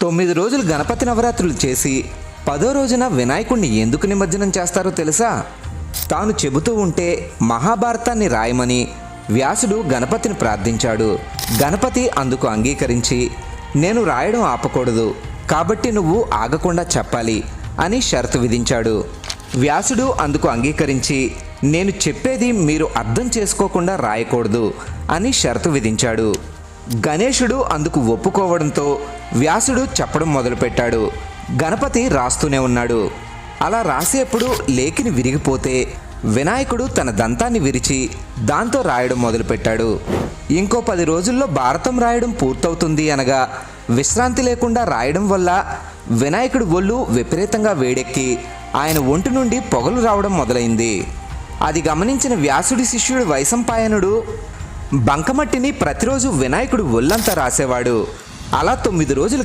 9 రోజులు గణపతి నవరాత్రులు చేసి 10వ రోజున వినాయకుడిని ఎందుకు నిమజ్జనం చేస్తారో తెలుసా? తాను చెబుతూ ఉంటే మహాభారతాన్ని రాయమని వ్యాసుడు గణపతిని ప్రార్థించాడు. గణపతి అందుకు అంగీకరించి, నేను రాయడం ఆపకూడదు కాబట్టి నువ్వు ఆగకుండా చెప్పాలి అని షరతు విధించాడు. వ్యాసుడు అందుకు అంగీకరించి, నేను చెప్పేది మీరు అర్థం చేసుకోకుండా రాయకూడదు అని షరతు విధించాడు. గణేశుడు అందుకు ఒప్పుకోవడంతో వ్యాసుడు చెప్పడం మొదలుపెట్టాడు. గణపతి రాస్తూనే ఉన్నాడు. అలా రాసేప్పుడు లేఖిని విరిగిపోతే వినాయకుడు తన దంతాన్ని విరిచి దాంతో రాయడం మొదలుపెట్టాడు. ఇంకో 10 రోజుల్లో భారతం రాయడం పూర్తవుతుంది అనగా విశ్రాంతి లేకుండా రాయడం వల్ల వినాయకుడి ఒళ్ళు విపరీతంగా వేడెక్కి ఆయన ఒంటి నుండి పొగలు రావడం మొదలైంది. అది గమనించిన వ్యాసుడి శిష్యుడు వైశంపాయనుడు బంకమట్టిని ప్రతిరోజు వినాయకుడు ఒళ్ళంతా రాసేవాడు. అలా 9 రోజులు